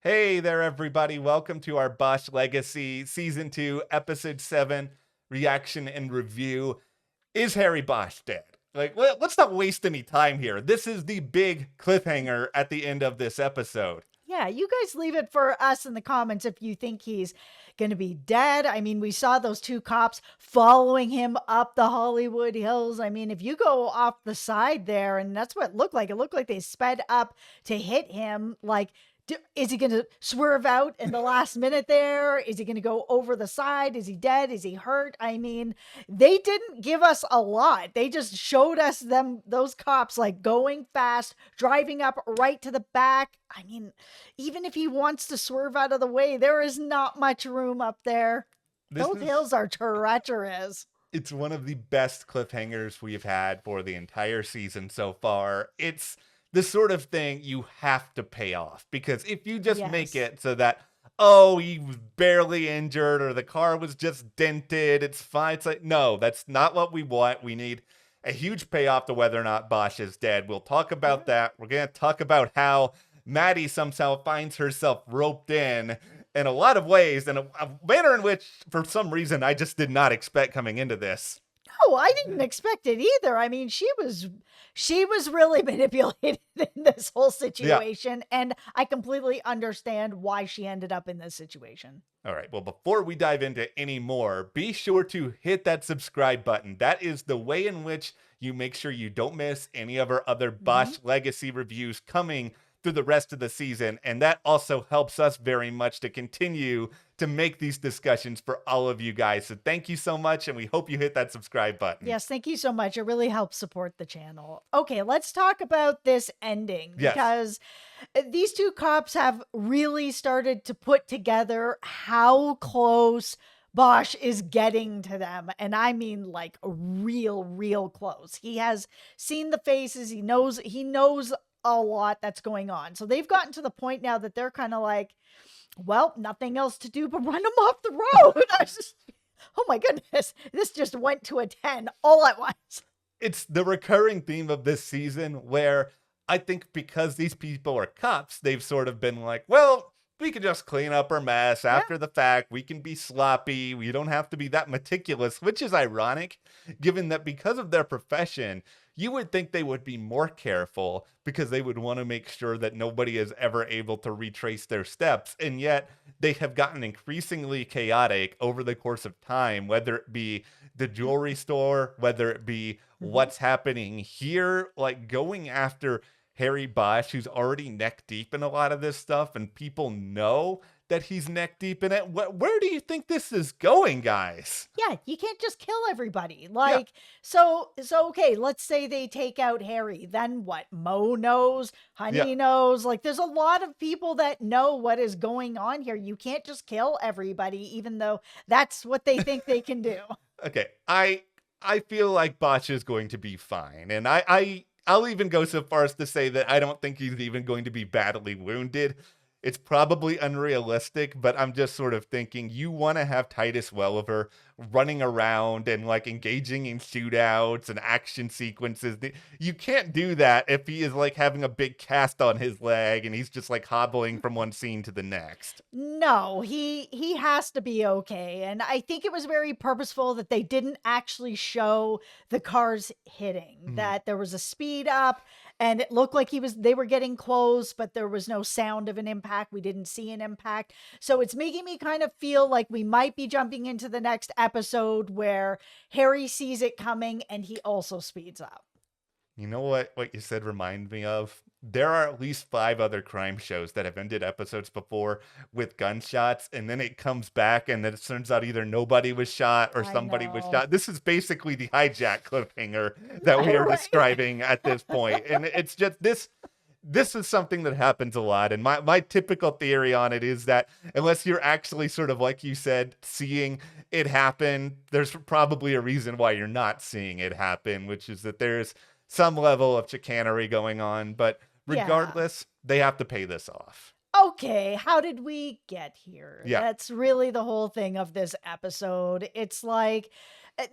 Hey there, everybody. Welcome to our Bosch Legacy Season 2, Episode 7 reaction and review. Is Harry Bosch dead? Let's not waste any time here. This is the big cliffhanger at the end of this episode. Yeah, you guys leave it for us in the comments if you think he's going to be dead. I mean, we saw those two cops following him up the Hollywood Hills. I mean, if you go off the side there, and that's what it looked like. It looked like they sped up to hit him. Like, is he going to swerve out in the last minute there? Is he going to go over the side? Is he dead? Is he hurt? I mean, they didn't give us a lot. They just showed us those cops like going fast, driving up right to the back. I mean, even if he wants to swerve out of the way, there is not much room up there. Those hills are treacherous. It's one of the best cliffhangers we've had for the entire season so far. It's the sort of thing you have to pay off, because if you just make it so that, oh, he was barely injured or the car was just dented, it's fine. It's like, no, that's not what we want. We need a huge payoff to whether or not Bosch is dead. We'll talk about that. We're going to talk about how Maddie somehow finds herself roped in a lot of ways, in a manner in which, for some reason, I just did not expect coming into this. No, I didn't expect it either. I mean, she was really manipulated in this whole situation, and I completely understand why she ended up in this situation. All right, well, before we dive into any more, be sure to hit that subscribe button. That is the way in which you make sure you don't miss any of our other Bosch Legacy reviews coming through the rest of the season, and that also helps us very much to continue to make these discussions for all of you guys. So thank you so much, and we hope you hit that subscribe button. Yes, thank you so much. It really helps support the channel. Okay, let's talk about this ending, because these two cops have really started to put together how close Bosch is getting to them. And I mean like real close. He has seen the faces. He knows a lot that's going on. So they've gotten to the point now that they're kind of like, well, nothing else to do but run him off the road. Oh my goodness, this just went to a 10 all at once. It's the recurring theme of this season where I think because these people are cops, they've sort of been like, well, we can just clean up our mess after the fact. We can be sloppy. We don't have to be that meticulous, which is ironic, given that because of their profession, you would think they would be more careful because they would want to make sure that nobody is ever able to retrace their steps. And yet they have gotten increasingly chaotic over the course of time, whether it be the jewelry store, whether it be what's happening here, like going after Harry Bosch, who's already neck deep in a lot of this stuff, and people know that he's neck deep in it. Where do you think this is going, guys? Yeah, you can't just kill everybody. Like, so okay, let's say they take out Harry. Then what? Mo knows, Honey knows. Like, there's a lot of people that know what is going on here. You can't just kill everybody, even though that's what they think they can do. Okay, I feel like Bosch is going to be fine, and I'll even go so far as to say that I don't think he's even going to be badly wounded. It's probably unrealistic, but I'm just sort of thinking you want to have Titus Welliver running around and like engaging in shootouts and action sequences. You can't do that if he is like having a big cast on his leg and he's just like hobbling from one scene to the next. No, he has to be okay. And I think it was very purposeful that they didn't actually show the cars hitting, that there was a speed up. And it looked like they were getting close, but there was no sound of an impact. We didn't see an impact. So it's making me kind of feel like we might be jumping into the next episode where Harry sees it coming and he also speeds up. You know what you said reminded me of? There are at least 5 other crime shows that have ended episodes before with gunshots, and then it comes back and then it turns out either nobody was shot or somebody was shot. This is basically the hijack cliffhanger that we are describing at this point. And it's just this is something that happens a lot. And my typical theory on it is that unless you're actually sort of, like you said, seeing it happen, there's probably a reason why you're not seeing it happen, which is that there's some level of chicanery going on. But regardless, they have to pay this off. Okay, how did we get here? That's really the whole thing of this episode. It's like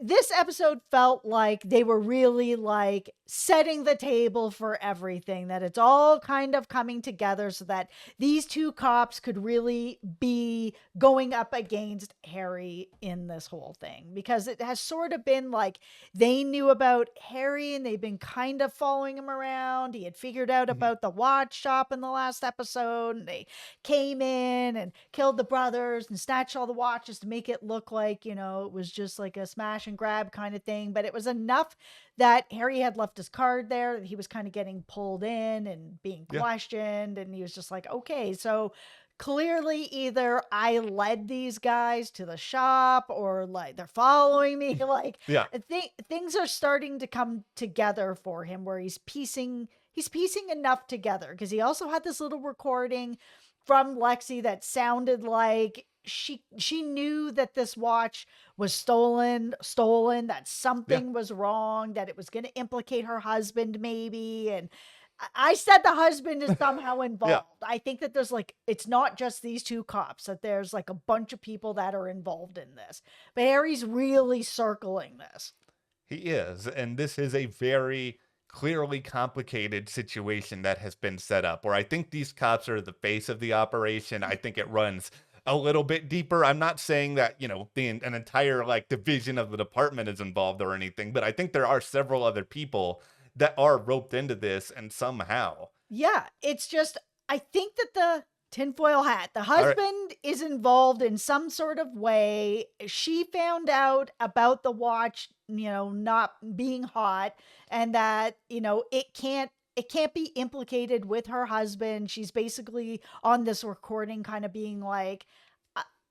this episode felt like they were really like setting the table for everything, that it's all kind of coming together so that these two cops could really be going up against Harry in this whole thing, because it has sort of been like they knew about Harry and they've been kind of following him around. He had figured out Mhm. about the watch shop in the last episode, and they came in and killed the brothers and snatched all the watches to make it look like, it was just like a smash and grab kind of thing. But it was enough that Harry had left his card there, that he was kind of getting pulled in and being Yeah. questioned. And he was just like, okay, so clearly either I led these guys to the shop or like they're following me. Like Yeah. I think things are starting to come together for him, where he's piecing enough together, because he also had this little recording from Lexi that sounded like she knew that this watch was stolen, that Yeah. something was wrong, that it was going to implicate her husband maybe. And I said the husband is somehow Yeah. involved. I think that there's like, it's not just these two cops, that there's like a bunch of people that are involved in this. But Harry's really circling this. He is. And this is a very clearly complicated situation that has been set up, where I think these cops are the face of the operation. I think it runs a little bit deeper. I'm not saying that, an entire like division of the department is involved or anything, but I think there are several other people that are roped into this and somehow. Yeah, it's just, I think that the tinfoil hat, the All right. husband is involved in some sort of way. She found out about the watch, not being hot, and that, it can't be implicated with her husband. She's basically on this recording kind of being like,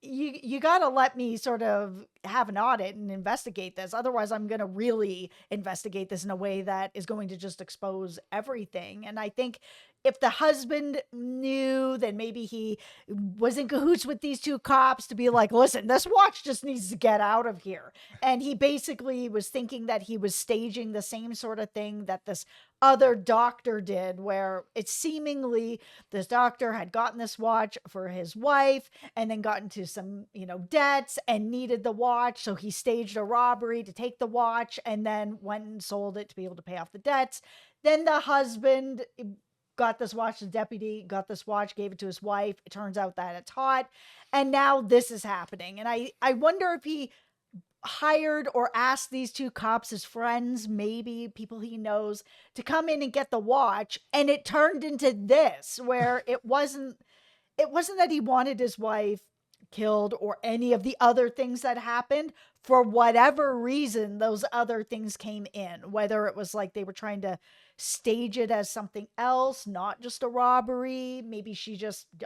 you got to let me sort of have an audit and investigate this. Otherwise, I'm going to really investigate this in a way that is going to just expose everything. And I think if the husband knew, then maybe he was in cahoots with these two cops to be like, listen, this watch just needs to get out of here. And he basically was thinking that he was staging the same sort of thing that this other doctor did, where it's seemingly this doctor had gotten this watch for his wife and then got into some, debts and needed the watch. So he staged a robbery to take the watch and then went and sold it to be able to pay off the debts. Then the husband got this watch, the deputy got this watch, gave it to his wife. It turns out that it's hot. And now this is happening. And I wonder if he hired or asked these two cops as friends, maybe people he knows, to come in and get the watch. And it turned into this, where it wasn't that he wanted his wife killed or any of the other things that happened. For whatever reason, those other things came in, whether it was like they were trying to stage it as something else, not just a robbery. Maybe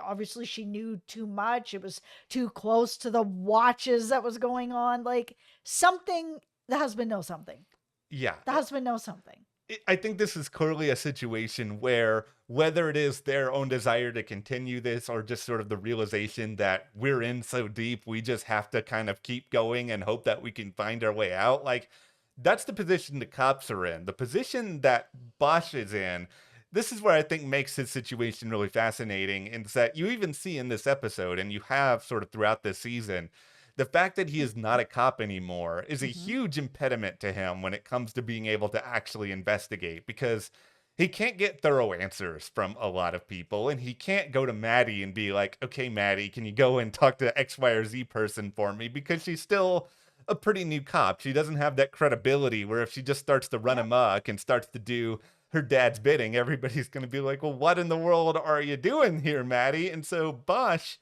obviously she knew too much. It was too close to the watches that was going on. Like something, the husband knows something. Yeah. The husband knows something. I think this is clearly a situation where, whether it is their own desire to continue this or just sort of the realization that we're in so deep, we just have to kind of keep going and hope that we can find our way out. Like, that's the position the cops are in. The position that Bosch is in, this is where I think makes his situation really fascinating. Is that you even see in this episode, and you have sort of throughout this season, the fact that he is not a cop anymore is a huge impediment to him when it comes to being able to actually investigate, because he can't get thorough answers from a lot of people, and he can't go to Maddie and be like, okay, Maddie, can you go and talk to X, Y, or Z person for me? Because she's still a pretty new cop. She doesn't have that credibility where if she just starts to run amok and starts to do her dad's bidding, everybody's going to be like, well, what in the world are you doing here, Maddie? And so Bosch,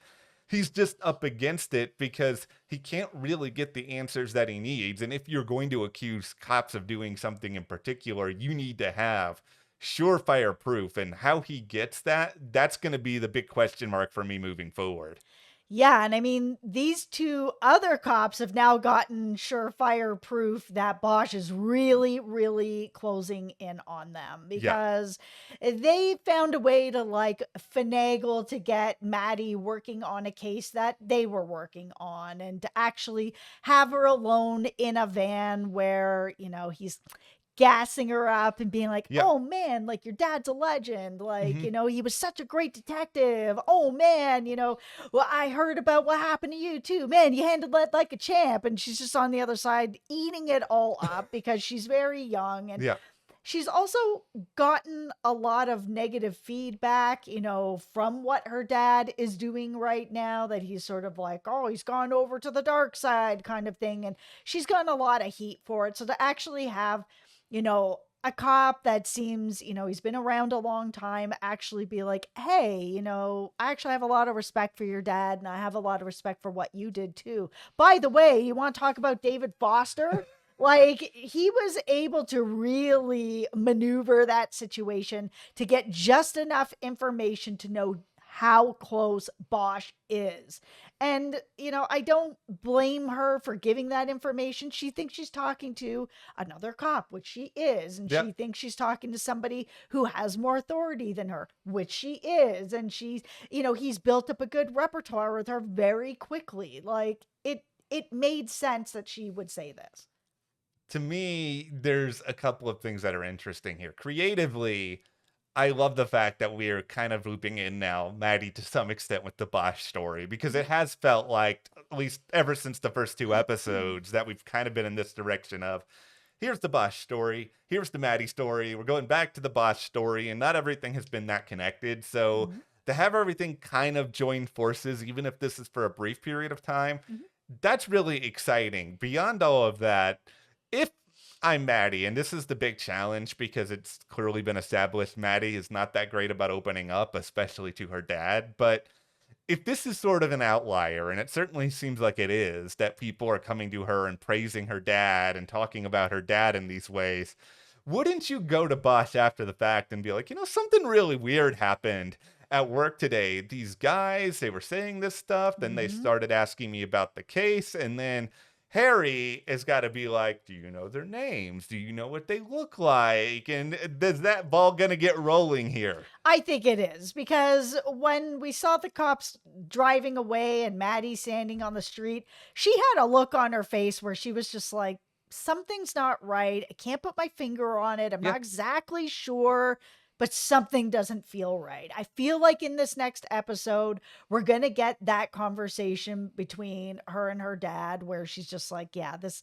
he's just up against it because he can't really get the answers that he needs. And if you're going to accuse cops of doing something in particular, you need to have surefire proof. And how he gets that, that's going to be the big question mark for me moving forward. Yeah, and I mean, these two other cops have now gotten surefire proof that Bosch is really, really closing in on them, Yeah. because they found a way to like finagle to get Maddie working on a case that they were working on, and to actually have her alone in a van where, he's gassing her up and being like, Yeah. oh man, like your dad's a legend. Like, Mhm. he was such a great detective. Oh man, well, I heard about what happened to you too. Man, you handled that like a champ. And she's just on the other side eating it all up because she's very young. And Yeah. she's also gotten a lot of negative feedback, from what her dad is doing right now, that he's sort of like, oh, he's gone over to the dark side kind of thing. And she's gotten a lot of heat for it. So to actually have, a cop that seems, he's been around a long time, actually be like, hey, I actually have a lot of respect for your dad and I have a lot of respect for what you did too. By the way, you want to talk about David Foster? Like, he was able to really maneuver that situation to get just enough information to know how close Bosch is. And, I don't blame her for giving that information. She thinks she's talking to another cop, which she is. And Yeah. she thinks she's talking to somebody who has more authority than her, which she is. And he's built up a good repertoire with her very quickly. Like, it made sense that she would say this. To me, there's a couple of things that are interesting here. Creatively, I love the fact that we're kind of looping in now Maddie to some extent with the Bosch story, because it has felt like, at least ever since the first two episodes, that we've kind of been in this direction of, here's the Bosch story, here's the Maddie story, we're going back to the Bosch story, and not everything has been that connected. So Mhm. to have everything kind of join forces, even if this is for a brief period of time, Mhm. that's really exciting. Beyond all of that, if I'm Maddie, and this is the big challenge because it's clearly been established Maddie is not that great about opening up, especially to her dad. But if this is sort of an outlier, and it certainly seems like it is, that people are coming to her and praising her dad and talking about her dad in these ways, wouldn't you go to Bosch after the fact and be like, something really weird happened at work today? These guys, they were saying this stuff, then they Mhm. started asking me about the case, and then Harry has got to be like, do you know their names? Do you know what they look like? And is that ball going to get rolling here? I think it is, because when we saw the cops driving away and Maddie standing on the street, she had a look on her face where she was just like, something's not right. I can't put my finger on it. I'm Yeah. not exactly sure, but something doesn't feel right. I feel like in this next episode, we're going to get that conversation between her and her dad where she's just like, yeah, this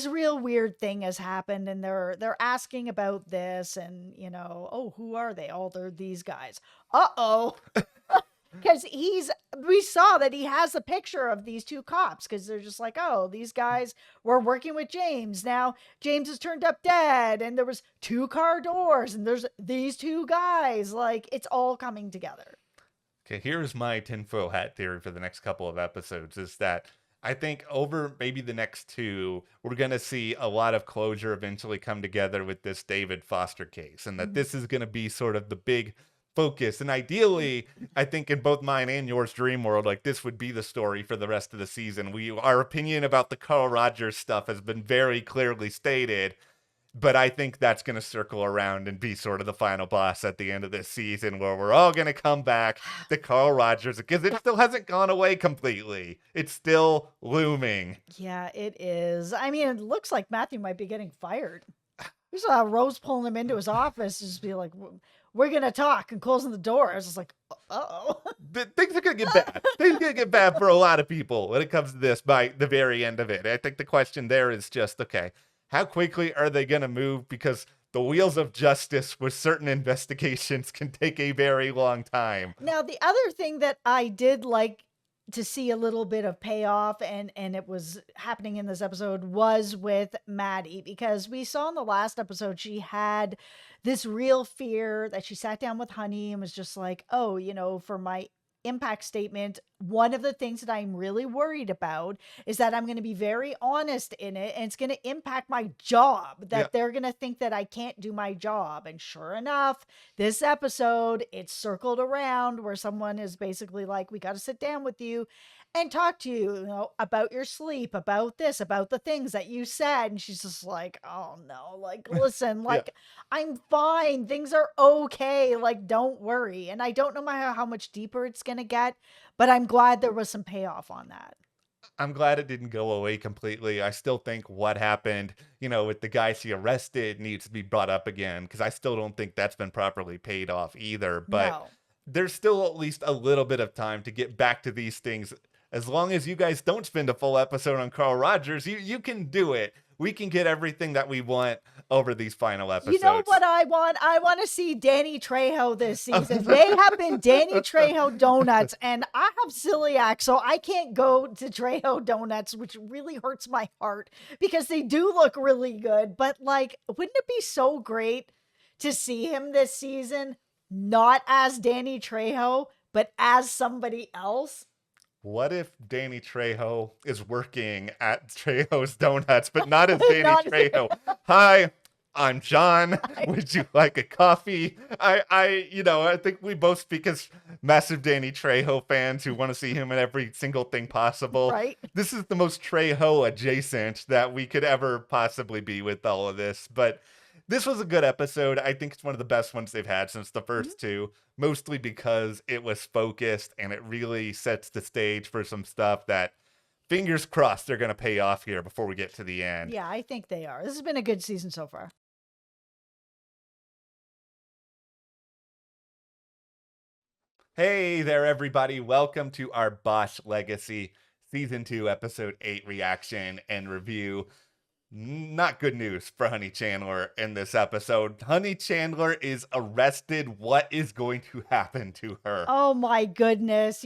real weird thing has happened and they're asking about this, and oh, who are they? Oh, they're these guys. Uh-oh. Because we saw that he has a picture of these two cops, because they're just like, oh, these guys were working with James. Now James has turned up dead, and there was two car doors, and there's these two guys. Like, it's all coming together. Okay, here's my tinfoil hat theory for the next couple of episodes is that I think over maybe the next two, we're going to see a lot of closure eventually come together with this David Foster case, and that Mhm. this is going to be sort of the big focus. And ideally, I think in both mine and yours dream world, like this would be the story for the rest of the season. Our opinion about the Carl Rogers stuff has been very clearly stated. But I think that's going to circle around and be sort of the final boss at the end of this season, where we're all going to come back to Carl Rogers, because it still hasn't gone away completely. It's still looming. Yeah, it is. I mean, it looks like Matthew might be getting fired. We saw Rose pulling him into his office, just be like, we're going to talk, and closing the door. I was just like, uh-oh. Things are going to get bad. Things are going to get bad for a lot of people when it comes to this by the very end of it. I think the question there is just, okay, how quickly are they going to move? Because the wheels of justice with certain investigations can take a very long time. Now, the other thing that I did like to see a little bit of payoff, and it was happening in this episode, was with Maddie, because we saw in the last episode she had this real fear that she sat down with Honey and was just like, oh, for my impact statement, one of the things that I'm really worried about is that I'm going to be very honest in it, and it's going to impact my job, Yeah. that they're going to think that I can't do my job. And sure enough, this episode, it's circled around where someone is basically like, we got to sit down with you and talk to you, about your sleep, about this, about the things that you said. And she's just like, oh no, like, listen, Yeah. like, I'm fine. Things are okay. Like, don't worry. And I don't know how much deeper it's going to get, but I'm glad there was some payoff on that. I'm glad it didn't go away completely. I still think what happened, with the guy she arrested needs to be brought up again because I still don't think that's been properly paid off either. But No. there's still at least a little bit of time to get back to these things. As long as you guys don't spend a full episode on Carl Rogers, you can do it. We can get everything that we want over these final You know episodes. what I want? I want to see Danny Trejo this season. They have been Danny Trejo donuts, and I have celiac, so I can't go to Trejo donuts, which really hurts my heart because they do look really good. But like, wouldn't it be so great to see him this season, not as Danny Trejo, but as somebody else? What if Danny Trejo is working at Trejo's Donuts, but not as Danny Not- Trejo? Hi, I'm John. Would you like a coffee? I think we both speak as massive Danny Trejo fans who want to see him in every single thing possible. Right? This is the most Trejo adjacent that we could ever possibly be with all of this. But this was a good episode. I think it's one of the best ones they've had since the first two, mostly because it was focused and it really sets the stage for some stuff that, fingers crossed, they're going to pay off here before we get to the end. Yeah, I think they are. This has been a good season so far. Hey there, everybody. Welcome to our Bosch Legacy Season 2, Episode 8 reaction and review. Not good news for Honey Chandler in this episode. Honey Chandler is arrested. What is going to happen to her? Oh my goodness,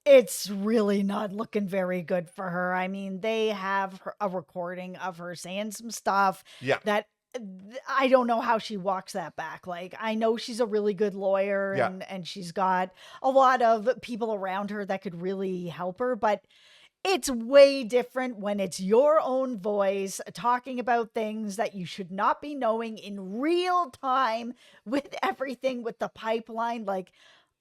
it's really not looking very good for her. I mean, they have a recording of her saying some stuff Yeah. that I don't know how she walks that back. Like, I know she's a really good lawyer Yeah. and she's got a lot of people around her that could really help her, but it's way different when it's your own voice talking about things that you should not be knowing in real time with everything with the pipeline. Like,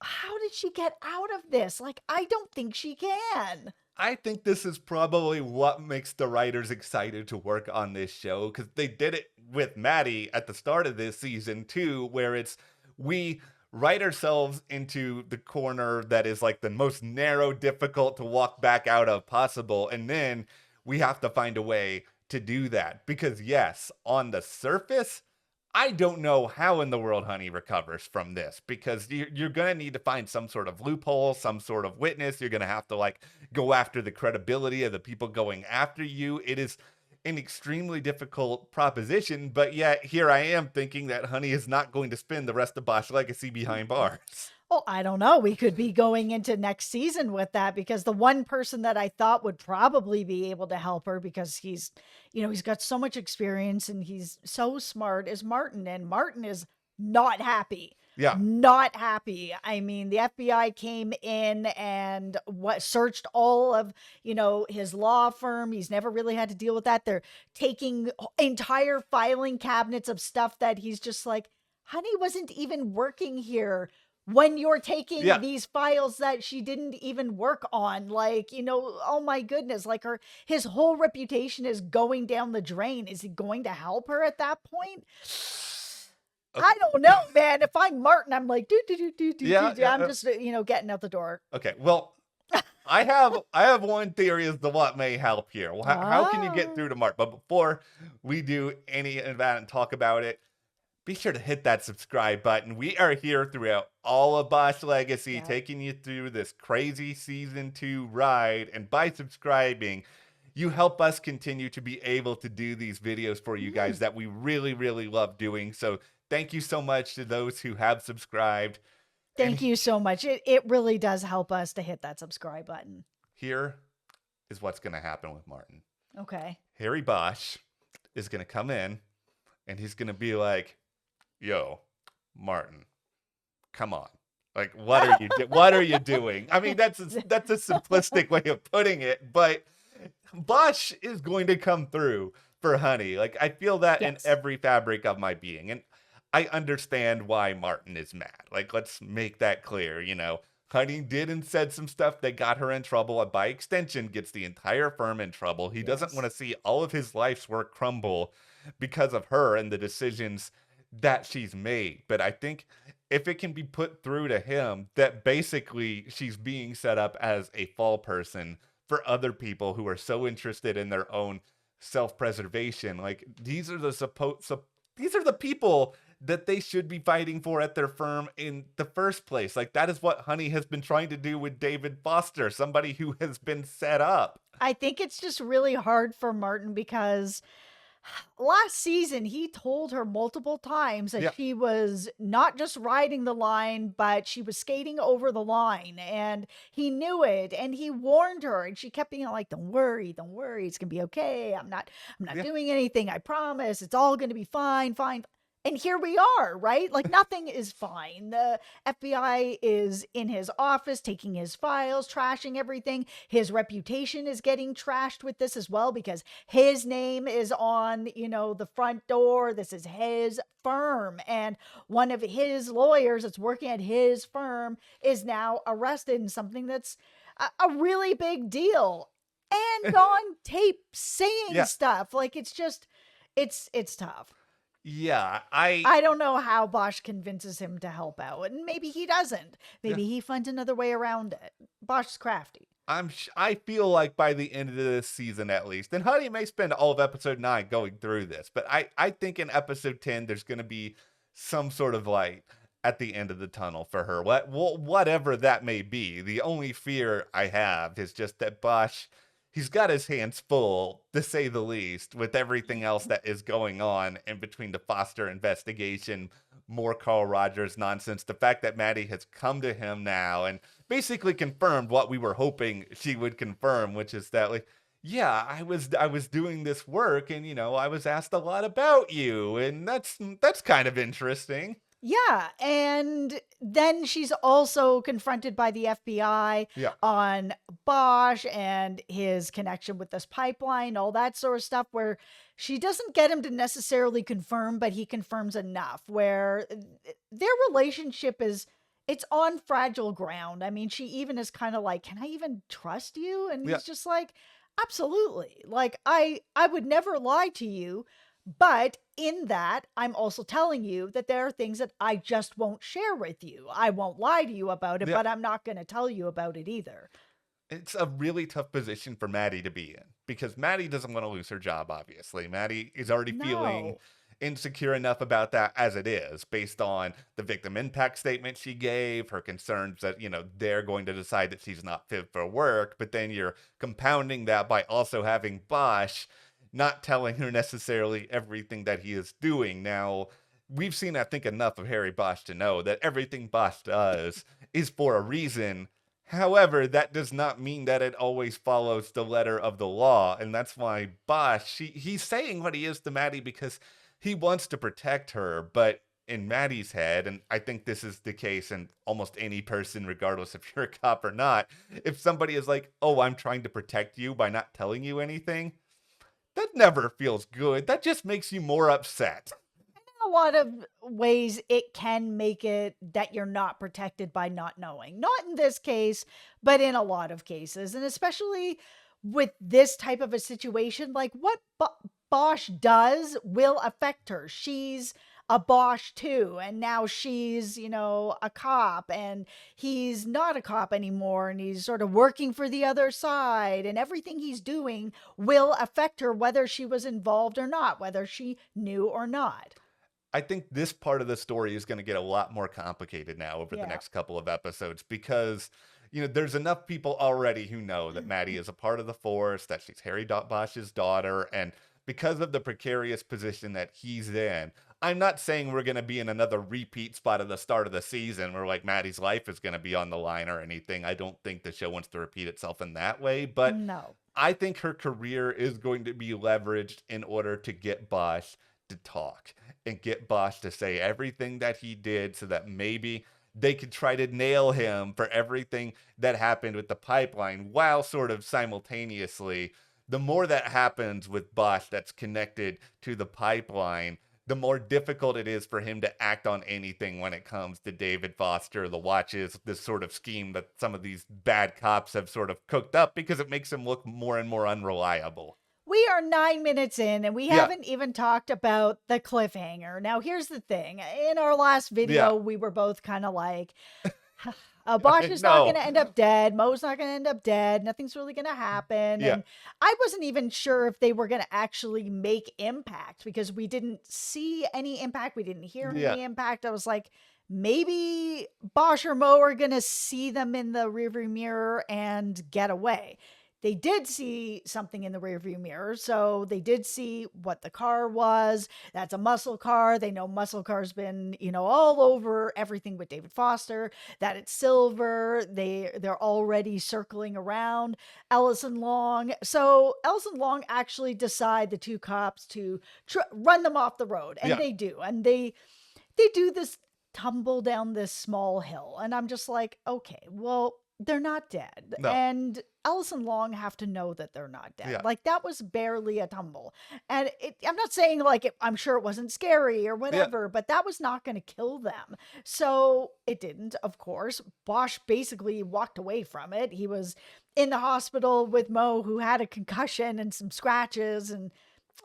how did she get out of this? Like, I don't think she can. I think this is probably what makes the writers excited to work on this show, because they did it with Maddie at the start of this season too, where it's we write ourselves into the corner that is like the most narrow, difficult to walk back out of possible, and then we have to find a way to do that. Because yes, on the surface, I don't know how in the world Honey recovers from this, because you're going to need to find some sort of loophole, some sort of witness. You're going to have to like go after the credibility of the people going after you. It is an extremely difficult proposition, but yet here I am thinking that Honey is not going to spend the rest of Bosch Legacy behind bars. Well, I don't know. We could be going into next season with that, because the one person that I thought would probably be able to help her, because he's got so much experience and he's so smart, is Martin. And Martin is not happy. Yeah. Not happy. I mean, the FBI came in and searched all of, his law firm. He's never really had to deal with that. They're taking entire filing cabinets of stuff that he's just like, Honey wasn't even working here when you're taking these files that she didn't even work on. Like, oh my goodness, like his whole reputation is going down the drain. Is he going to help her at that point? Okay. I don't know, man. If I'm Martin, I'm like, Yeah, I'm just, getting out the door. Okay, well, I have one theory as to what may help here. How can you get through to Mark? But before we do any of that and talk about it, be sure to hit that subscribe button. We are here throughout all of Bosch Legacy, taking you through this crazy Season 2 ride. And by subscribing, you help us continue to be able to do these videos for you guys that we really, really love doing. So thank you so much to those who have subscribed. Thank you so much. It really does help us to hit that subscribe button. Here is what's going to happen with Martin. Okay. Harry Bosch is going to come in and he's going to be like, yo, Martin, come on. Like, what are you doing? I mean, that's a simplistic way of putting it, but Bosch is going to come through for Honey. Like, I feel that in every fabric of my being. And I understand why Martin is mad. Like, let's make that clear. Honey did and said some stuff that got her in trouble, and by extension gets the entire firm in trouble. He doesn't want to see all of his life's work crumble because of her and the decisions that she's made. But I think if it can be put through to him that basically she's being set up as a fall person for other people who are so interested in their own self-preservation. Like these are these are the people that they should be fighting for at their firm in the first place. Like that is what Honey has been trying to do with David Foster, somebody who has been set up. I think it's just really hard for Martin because last season he told her multiple times that Yeah. she was not just riding the line, but she was skating over the line, and he knew it, and he warned her, and she kept being like, don't worry, it's gonna be okay. I'm not Yeah. doing anything, I promise. It's all gonna be fine, fine. And here we are, right? Like nothing is fine. The FBI is in his office, taking his files, trashing everything. His reputation is getting trashed with this as well because his name is on, the front door. This is his firm. And one of his lawyers that's working at his firm is now arrested in something that's a really big deal and on tape saying Yeah. stuff. Like it's just, it's tough. Yeah, I don't know how Bosch convinces him to help out, and maybe he doesn't. Maybe Yeah. he finds another way around it. Bosch's crafty. I feel like by the end of this season at least, and Honey may spend all of episode 9 going through this, but I think in episode 10 there's going to be some sort of light at the end of the tunnel for her. Whatever that may be. The only fear I have is just that Bosch, he's got his hands full, to say the least, with everything else that is going on in between the Foster investigation, more Carl Rogers nonsense, the fact that Maddie has come to him now and basically confirmed what we were hoping she would confirm, which is that, like, yeah, I was doing this work and I was asked a lot about you, and that's kind of interesting. Yeah, and then she's also confronted by the FBI Yeah. on Bosch and his connection with this pipeline, all that sort of stuff, where she doesn't get him to necessarily confirm, but he confirms enough where their relationship it's on fragile ground. I mean, she even is kind of like, can I even trust you? And Yeah. he's just like, absolutely. Like, I would never lie to you. But in that, I'm also telling you that there are things that I just won't share with you. I won't lie to you about it, Yeah. but I'm not going to tell you about it either. It's a really tough position for Maddie to be in because Maddie doesn't want to lose her job, obviously. Maddie is already feeling No. insecure enough about that as it is, based on the victim impact statement she gave, her concerns that, they're going to decide that she's not fit for work. But then you're compounding that by also having Bosch not telling her necessarily everything that he is doing. Now, we've seen, I think, enough of Harry Bosch to know that everything Bosch does is for a reason. However, that does not mean that it always follows the letter of the law. And that's why Bosch, he's saying what he is to Maddie because he wants to protect her. But in Maddie's head, and I think this is the case in almost any person, regardless if you're a cop or not, if somebody is like, oh, I'm trying to protect you by not telling you anything, that never feels good. That just makes you more upset. A lot of ways it can make it that you're not protected by not knowing. Not in this case, but in a lot of cases. And especially with this type of a situation, like what Bosch does will affect her. She's a Bosch too, and now she's, a cop, and he's not a cop anymore, and he's sort of working for the other side, and everything he's doing will affect her whether she was involved or not, whether she knew or not. I think this part of the story is going to get a lot more complicated now over the Yeah. next couple of episodes because, there's enough people already who know that Maddie is a part of the force, that she's Harry Bosch's daughter, and because of the precarious position that he's in, I'm not saying we're going to be in another repeat spot at the start of the season where like Maddie's life is going to be on the line or anything. I don't think the show wants to repeat itself in that way, but No. I think her career is going to be leveraged in order to get Bosch to talk and get Bosch to say everything that he did so that maybe they could try to nail him for everything that happened with the pipeline, while sort of simultaneously, the more that happens with Bosch that's connected to the pipeline, the more difficult it is for him to act on anything when it comes to David Foster, the watches, this sort of scheme that some of these bad cops have sort of cooked up because it makes him look more and more unreliable. We are 9 minutes in, and we Yeah. haven't even talked about the cliffhanger. Now, here's the thing. In our last video, Yeah. we were both kind of like, Bosch is not going No. to end up dead. Mo's not going to end up dead. Nothing's really going to happen. Yeah. And I wasn't even sure if they were going to actually make impact because we didn't see any impact. We didn't hear Yeah. any impact. I was like, maybe Bosch or Mo are going to see them in the rearview mirror and get away. They did see something in the rearview mirror. So they did see what the car was. That's a muscle car. They know muscle car's been, all over everything with David Foster, that it's silver. They're already circling around Ellison Long. So Ellison Long actually decide the two cops to run them off the road. And they do. And they do this tumble down this small hill. And I'm just like, okay, well, they're not dead. No. And Ellison Long have to know that they're not dead. Yeah. Like that was barely a tumble. And I'm not saying like I'm sure it wasn't scary or whatever, but that was not going to kill them. So it didn't, of course. Bosch basically walked away from it. He was in the hospital with Mo, who had a concussion and some scratches, and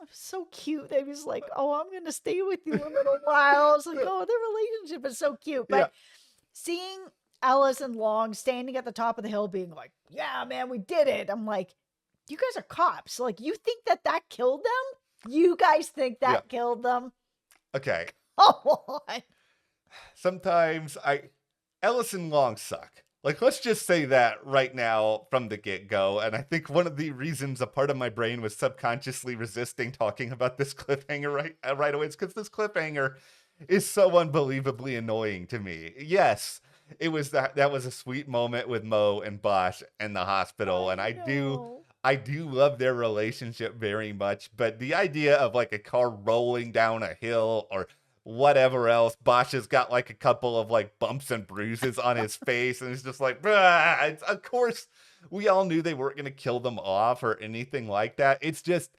it was so cute. He was like, "Oh, I'm going to stay with you a little while." I was like, "Oh, their relationship is so cute." But seeing Ellison Long standing at the top of the hill being like, "Yeah, man, we did it." I'm like, you guys are cops. Like, you think that killed them? You guys think that killed them? Okay. Oh, Sometimes Ellison Long suck. Like, let's just say that right now from the get-go. And I think one of the reasons a part of my brain was subconsciously resisting talking about this cliffhanger right away is because this cliffhanger is so unbelievably annoying to me. Yes, it was that was a sweet moment with Mo and Bosch in the hospital, and I do love their relationship very much. But the idea of like a car rolling down a hill or whatever else, Bosch has got like a couple of like bumps and bruises on his face, and it's just like, of course, we all knew they weren't going to kill them off or anything like that. It's just,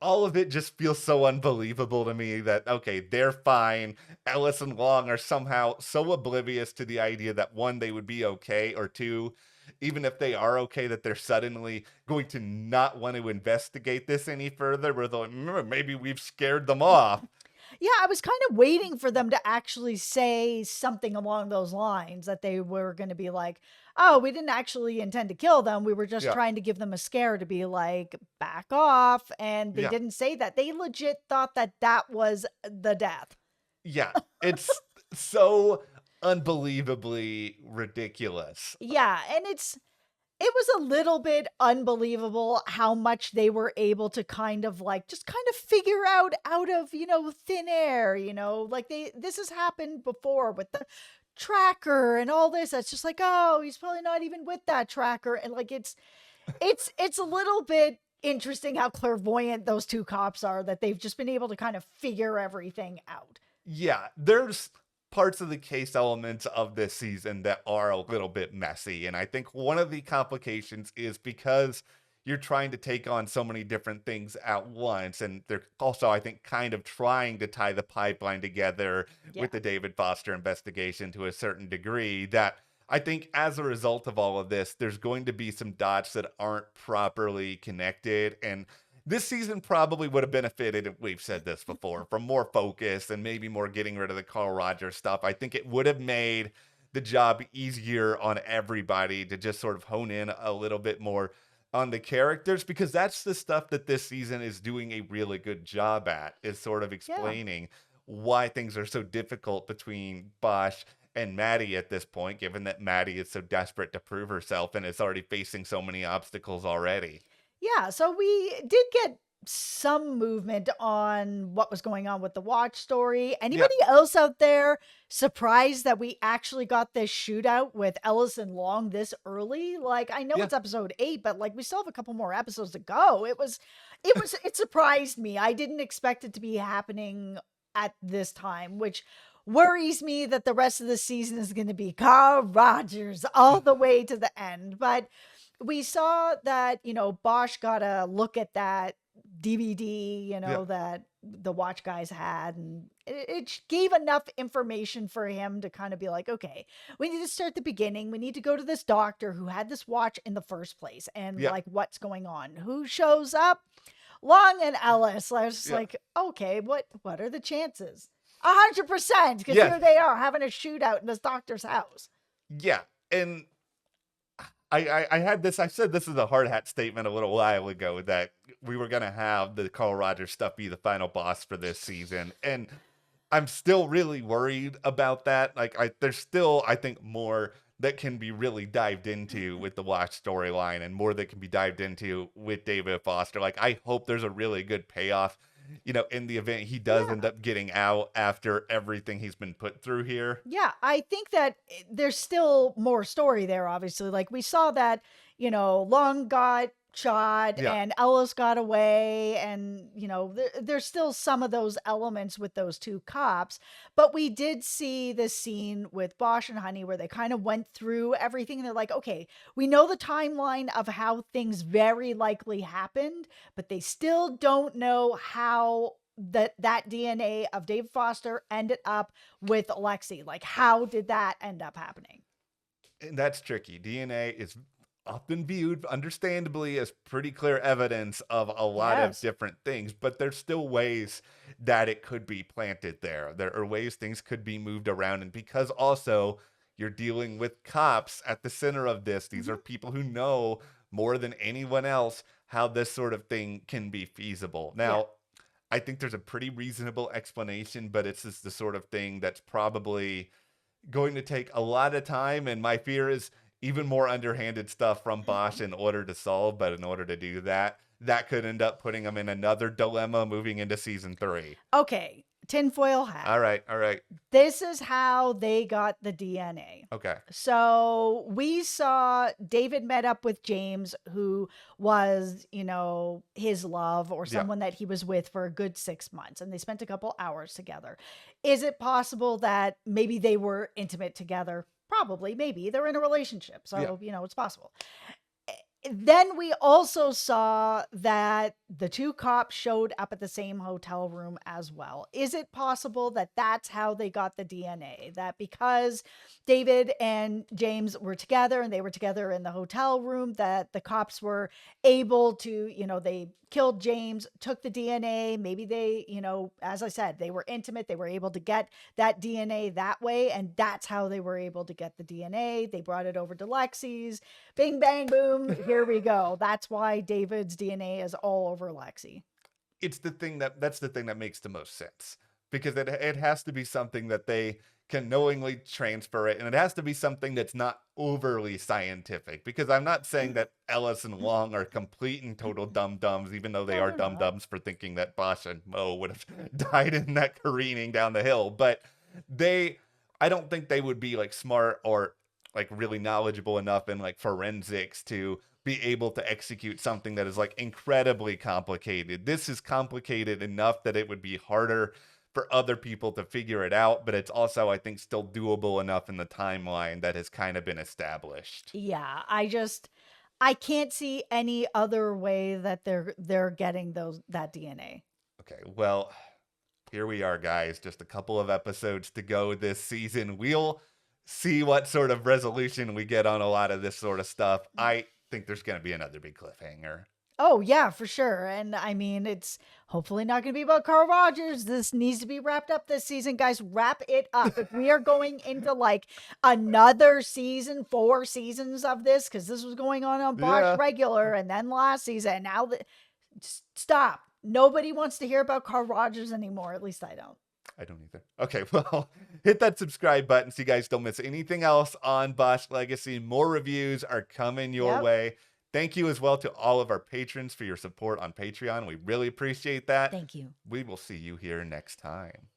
all of it just feels so unbelievable to me that, okay, they're fine. Ellis and Long are somehow so oblivious to the idea that, one, they would be okay, or two, even if they are okay, that they're suddenly going to not want to investigate this any further, where they're like, maybe we've scared them off. Yeah, I was kind of waiting for them to actually say something along those lines, that they were going to be like, "Oh, we didn't actually intend to kill them. We were just trying to give them a scare," to be like, back off. And they didn't say that. They legit thought that was the death. Yeah, it's so unbelievably ridiculous. Yeah, and it was a little bit unbelievable how much they were able to kind of figure out of, thin air, like this has happened before with the tracker and all this. That's just like, oh, he's probably not even with that tracker. And like, it's a little bit interesting how clairvoyant those two cops are, that they've just been able to kind of figure everything out. Yeah, there's parts of the case elements of this season that are a little bit messy. And I think one of the complications is because you're trying to take on so many different things at once. And they're also, I think, kind of trying to tie the pipeline together with the David Foster investigation to a certain degree, that I think as a result of all of this, there's going to be some dots that aren't properly connected. And this season probably would have benefited, if we've said this before, from more focus and maybe more getting rid of the Carl Rogers stuff. I think it would have made the job easier on everybody to just sort of hone in a little bit more on the characters, because that's the stuff that this season is doing a really good job at, is sort of explaining why things are so difficult between Bosch and Maddie at this point, given that Maddie is so desperate to prove herself and is already facing so many obstacles already. Yeah, so we did get some movement on what was going on with the watch story. Anybody else out there surprised that we actually got this shootout with Ellison Long this early? Like, I know it's episode 8, but like we still have a couple more episodes to go. It surprised me. I didn't expect it to be happening at this time, which worries me that the rest of the season is going to be Carl Rogers all the way to the end. But we saw that, Bosch got a look at that DVD, that the watch guys had, and it gave enough information for him to kind of be like, okay, we need to start the beginning. We need to go to this doctor who had this watch in the first place, and like, what's going on? Who shows up? Long and Ellis. I was just like, okay, what are the chances? 100%, because here they are having a shootout in this doctor's house. Yeah. And I had this, I said this is a hard hat statement a little while ago that we were going to have the Carl Rogers stuff be the final boss for this season. And I'm still really worried about that. Like, there's still, I think, more that can be really dived into with the Watch storyline and more that can be dived into with David Foster. Like, I hope there's a really good payoff, in the event he does end up getting out after everything he's been put through here. Yeah, I think that there's still more story there, obviously. Like we saw that, Long got shot Yeah. and Ellis got away, and, there's still some of those elements with those two cops. But we did see this scene with Bosch and Honey where they kind of went through everything. And they're like, okay, we know the timeline of how things very likely happened, but they still don't know how that DNA of Dave Foster ended up with Lexi. Like, how did that end up happening? And that's tricky. DNA is often viewed, understandably, as pretty clear evidence of a lot of different things, but there's still ways that it could be planted there. There are ways things could be moved around. And because also you're dealing with cops at the center of this, these are people who know more than anyone else how this sort of thing can be feasible. Now, I think there's a pretty reasonable explanation, but it's just the sort of thing that's probably going to take a lot of time. And my fear is even more underhanded stuff from Bosch in order to solve. But in order to do that, that could end up putting them in another dilemma moving into season 3. Okay. Tinfoil hat. All right. This is how they got the DNA. Okay. So we saw David met up with James, who was, his love or someone that he was with for a good 6 months. And they spent a couple hours together. Is it possible that maybe they were intimate together? Probably, maybe. They're in a relationship. So, it's possible. Then we also saw that the two cops showed up at the same hotel room as well. Is it possible that that's how they got the DNA? That because David and James were together and they were together in the hotel room, that the cops were able to, they killed James, took the DNA. Maybe they, as I said, they were intimate. They were able to get that DNA that way. And that's how they were able to get the DNA. They brought it over to Lexi's. Bing, bang, boom. Here we go. That's why David's DNA is all over Lexi. It's that's the thing that makes the most sense, because it has to be something that they can knowingly transfer it. And it has to be something that's not overly scientific, because I'm not saying that Ellis and Long are complete and total dum-dums, even though they are dum-dums for thinking that Bosch and Mo would have died in that careening down the hill. But I don't think they would be like smart or like really knowledgeable enough in like forensics to be able to execute something that is like incredibly complicated. This is complicated enough that it would be harder for other people to figure it out, but it's also, I think, still doable enough in the timeline that has kind of been established. Yeah, I can't see any other way that they're getting that DNA. Okay, well, here we are, guys. Just a couple of episodes to go this season. We'll see what sort of resolution we get on a lot of this sort of stuff. I think there's going to be another big cliffhanger. Oh, yeah, for sure. And I mean, it's hopefully not going to be about Carl Rogers. This needs to be wrapped up this season. Guys, wrap it up. If we are going into like another season, 4 seasons of this, because this was going on Bosch regular and then last season. Now, stop. Nobody wants to hear about Carl Rogers anymore. At least I don't. I don't either. Okay, well, hit that subscribe button so you guys don't miss anything else on Bosch Legacy. More reviews are coming your way. Thank you as well to all of our patrons for your support on Patreon. We really appreciate that. Thank you. We will see you here next time.